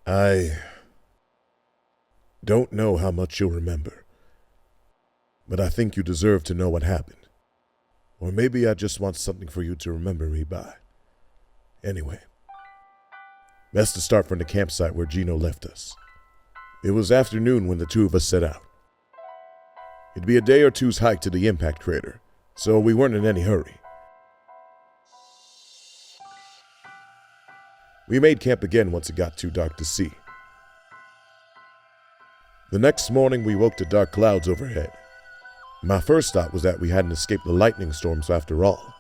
I don't know how much you'll remember, but I think you deserve to know what happened. Or maybe I just want something for you to remember me by. Anyway, best to start from the campsite where Gino left us. It was afternoon when the two of us set out. It'd be a day or two's hike to the impact crater, so we weren't in any hurry. We made camp again once it got too dark to see. The next morning we woke to dark clouds overhead. My first thought was that we hadn't escaped the lightning storms after all,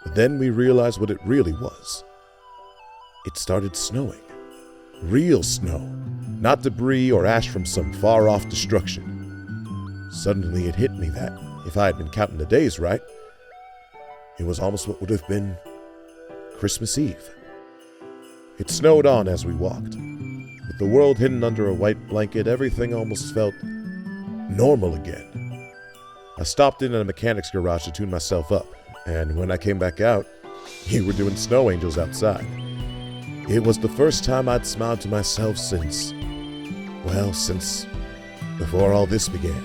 but then we realized what it really was. It started snowing. Real snow, not debris or ash from some far-off destruction. Suddenly it hit me that, if I had been counting the days right, it was almost what would have been Christmas Eve. It snowed on as we walked. With the world hidden under a white blanket, everything almost felt normal again. I stopped in at a mechanic's garage to tune myself up, and when I came back out, we were doing snow angels outside. It was the first time I'd smiled to myself since before all this began.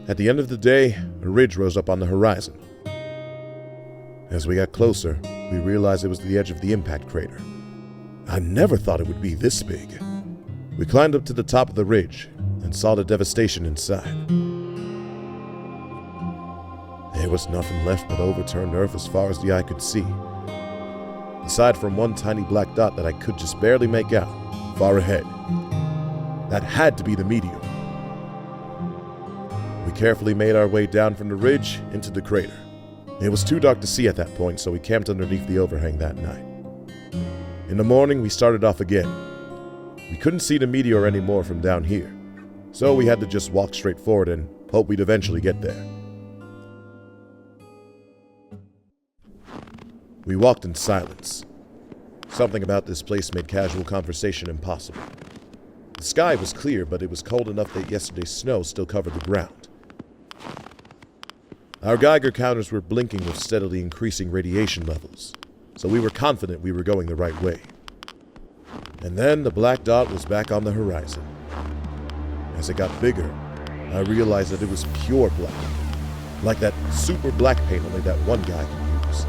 At the end of the day, a ridge rose up on the horizon. As we got closer, we realized it was the edge of the impact crater. I never thought it would be this big. We climbed up to the top of the ridge and saw the devastation inside. There was nothing left but overturned earth as far as the eye could see. Aside from one tiny black dot that I could just barely make out, far ahead. That had to be the meteor. We carefully made our way down from the ridge into the crater. It was too dark to see at that point, so we camped underneath the overhang that night. In the morning, we started off again. We couldn't see the meteor anymore from down here, so we had to just walk straight forward and hope we'd eventually get there. We walked in silence. Something about this place made casual conversation impossible. The sky was clear, but it was cold enough that yesterday's snow still covered the ground. Our Geiger counters were blinking with steadily increasing radiation levels, so we were confident we were going the right way. And then the black dot was back on the horizon. As it got bigger, I realized that it was pure black, like that super black paint only that one guy can use.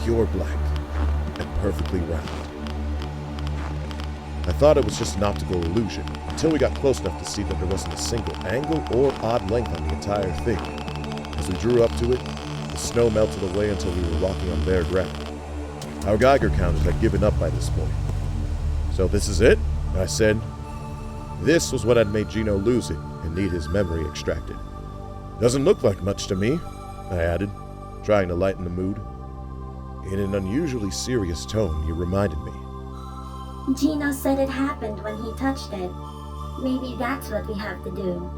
Pure black and perfectly round. I thought it was just an optical illusion until we got close enough to see that there wasn't a single angle or odd length on the entire thing. As we drew up to it, the snow melted away until we were walking on bare ground. Our Geiger counters had given up by this point. "So this is it?" I said. This was what had made Gino lose it and need his memory extracted. "Doesn't look like much to me," I added, trying to lighten the mood. In an unusually serious tone, he reminded me. Gino said it happened when he touched it. Maybe that's what we have to do.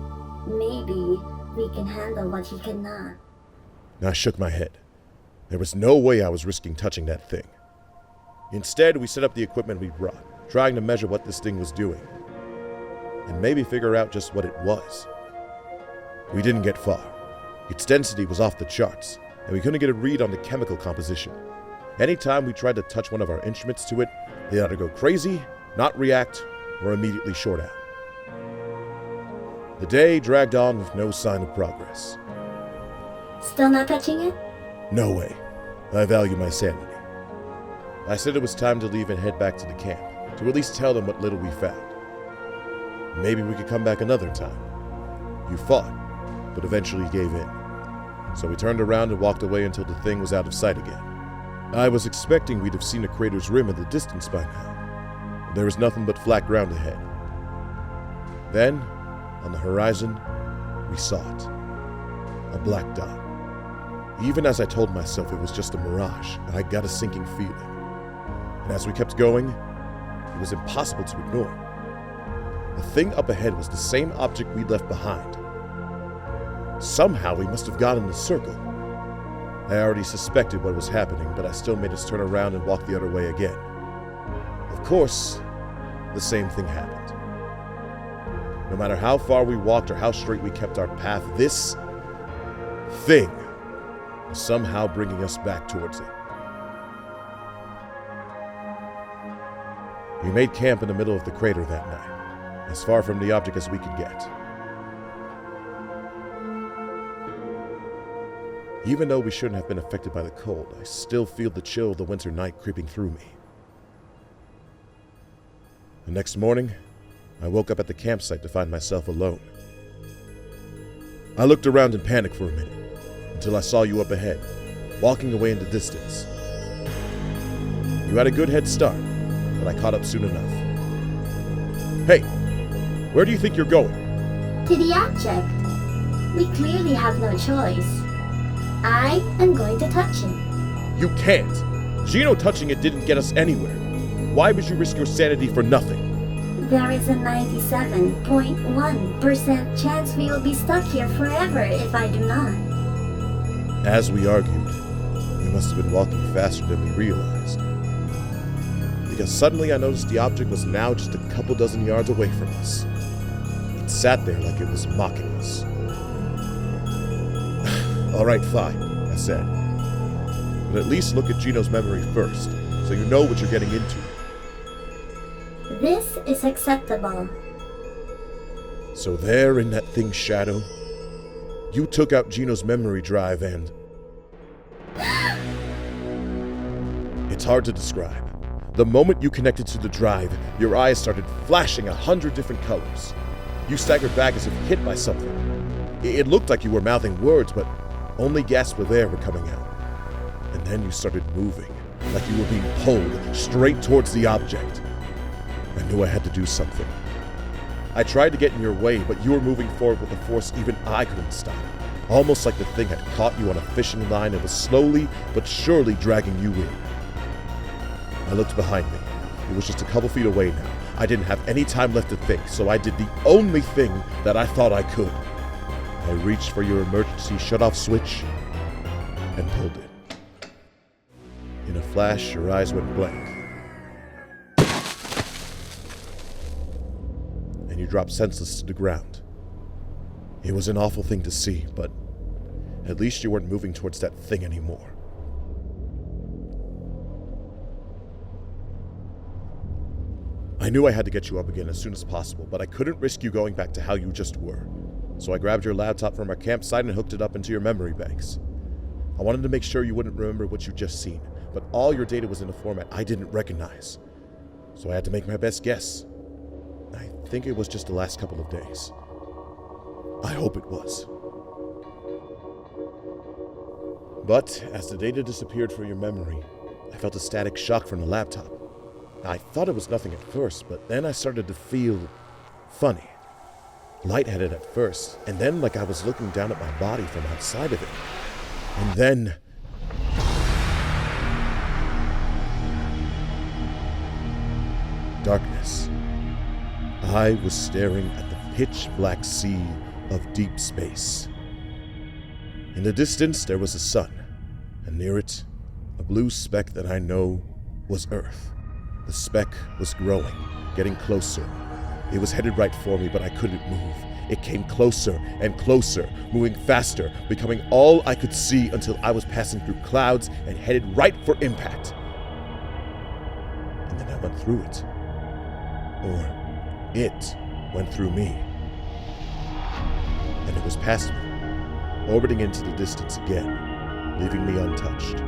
Maybe we can handle what he cannot. I shook my head. There was no way I was risking touching that thing. Instead, we set up the equipment we brought, trying to measure what this thing was doing, and maybe figure out just what it was. We didn't get far. Its density was off the charts, and we couldn't get a read on the chemical composition. Anytime we tried to touch one of our instruments to it, they either go crazy, not react, or immediately short out. The day dragged on with no sign of progress. Still not touching it? No way. I value my sanity. I said it was time to leave and head back to the camp, to at least tell them what little we found. Maybe we could come back another time. You fought, but eventually gave in. So we turned around and walked away until the thing was out of sight again. I was expecting we'd have seen the crater's rim in the distance by now. There was nothing but flat ground ahead. Then, on the horizon, we saw it. A black dot. Even as I told myself it was just a mirage, I got a sinking feeling. And as we kept going, it was impossible to ignore. The thing up ahead was the same object we'd left behind. Somehow we must have gotten in a circle. I already suspected what was happening, but I still made us turn around and walk the other way again. Of course, the same thing happened. No matter how far we walked or how straight we kept our path, this thing was somehow bringing us back towards it. We made camp in the middle of the crater that night, as far from the object as we could get. Even though we shouldn't have been affected by the cold, I still feel the chill of the winter night creeping through me. The next morning, I woke up at the campsite to find myself alone. I looked around in panic for a minute, until I saw you up ahead, walking away in the distance. You had a good head start, but I caught up soon enough. Hey, where do you think you're going? To the object. We clearly have no choice. I am going to touch it. You can't. Gino touching it didn't get us anywhere. Why would you risk your sanity for nothing? There is a 97.1% chance we will be stuck here forever if I do not. As we argued, we must have been walking faster than we realized. Because suddenly I noticed the object was now just a couple dozen yards away from us. It sat there like it was mocking us. All right, fine, I said. But at least look at Gino's memory first, so you know what you're getting into. This is acceptable. So there in that thing's shadow, you took out Gino's memory drive and... It's hard to describe. The moment you connected to the drive, your eyes started flashing 100 different colors. You staggered back as if hit by something. It looked like you were mouthing words, but only gasps of air were coming out. And then you started moving, like you were being pulled straight towards the object. I knew I had to do something. I tried to get in your way, but you were moving forward with a force even I couldn't stop. Almost like the thing had caught you on a fishing line and was slowly but surely dragging you in. I looked behind me. It was just a couple feet away now. I didn't have any time left to think, so I did the only thing that I thought I could. I reached for your emergency shut-off switch and pulled it. In a flash, your eyes went blank. And you dropped senseless to the ground. It was an awful thing to see, but at least you weren't moving towards that thing anymore. I knew I had to get you up again as soon as possible, but I couldn't risk you going back to how you just were. So I grabbed your laptop from our campsite and hooked it up into your memory banks. I wanted to make sure you wouldn't remember what you'd just seen, but all your data was in a format I didn't recognize. So I had to make my best guess. I think it was just the last couple of days. I hope it was. But as the data disappeared from your memory, I felt a static shock from the laptop. I thought it was nothing at first, but then I started to feel funny. Lightheaded at first, and then like I was looking down at my body from outside of it. And then... darkness. I was staring at the pitch-black sea of deep space. In the distance, there was a sun, and near it, a blue speck that I know was Earth. The speck was growing, getting closer. It was headed right for me, but I couldn't move. It came closer and closer, moving faster, becoming all I could see until I was passing through clouds and headed right for impact. And then I went through it. Or it went through me. And it was past me, orbiting into the distance again, leaving me untouched.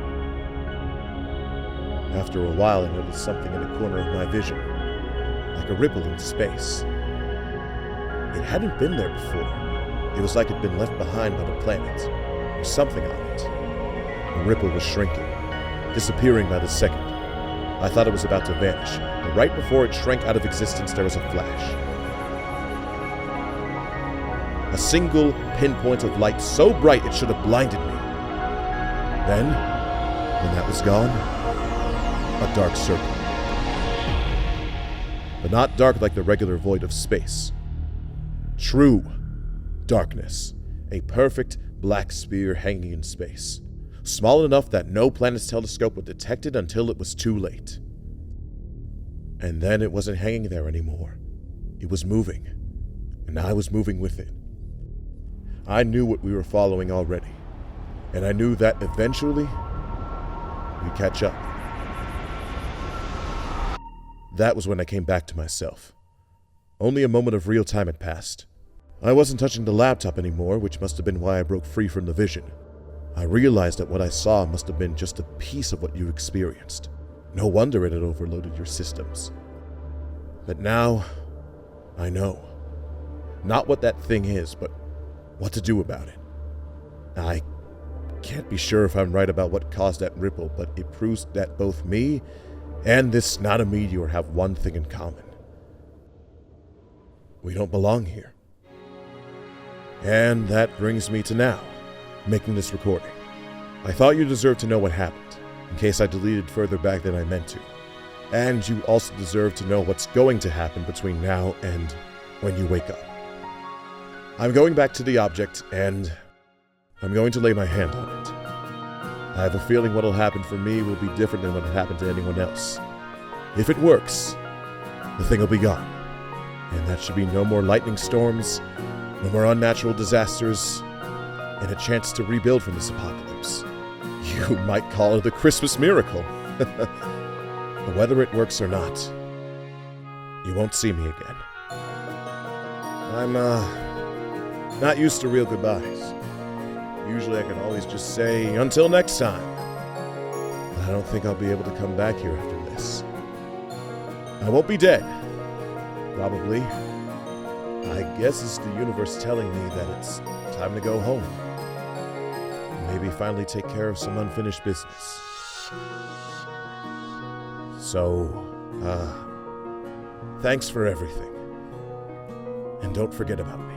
After a while, I noticed something in the corner of my vision, like a ripple in space. It hadn't been there before. It was like it'd been left behind by the planet, or something on it. The ripple was shrinking, disappearing by the second. I thought it was about to vanish, but right before it shrank out of existence, there was a flash. A single pinpoint of light so bright it should have blinded me. Then, when that was gone, a dark circle. But not dark like the regular void of space. True darkness. A perfect black sphere hanging in space. Small enough that no planet's telescope would detect it until it was too late. And then it wasn't hanging there anymore. It was moving. And I was moving with it. I knew what we were following already. And I knew that eventually, we'd catch up. That was when I came back to myself. Only a moment of real time had passed. I wasn't touching the laptop anymore, which must have been why I broke free from the vision. I realized that what I saw must have been just a piece of what you experienced. No wonder it had overloaded your systems. But now, I know. Not what that thing is, but what to do about it. I can't be sure if I'm right about what caused that ripple, but it proves that both me and this Nana meteor have one thing in common. We don't belong here. And that brings me to now, making this recording. I thought you deserved to know what happened, in case I deleted further back than I meant to. And you also deserve to know what's going to happen between now and when you wake up. I'm going back to the object, and I'm going to lay my hand on it. I have a feeling what'll happen for me will be different than what happened to anyone else. If it works, the thing will be gone. And that should be no more lightning storms, no more unnatural disasters, and a chance to rebuild from this apocalypse. You might call it a Christmas miracle. But whether it works or not, you won't see me again. I'm, not used to real goodbyes. Usually I can always just say, until next time. But I don't think I'll be able to come back here after this. I won't be dead. Probably. I guess it's the universe telling me that it's time to go home. Maybe finally take care of some unfinished business. So, thanks for everything. And don't forget about me.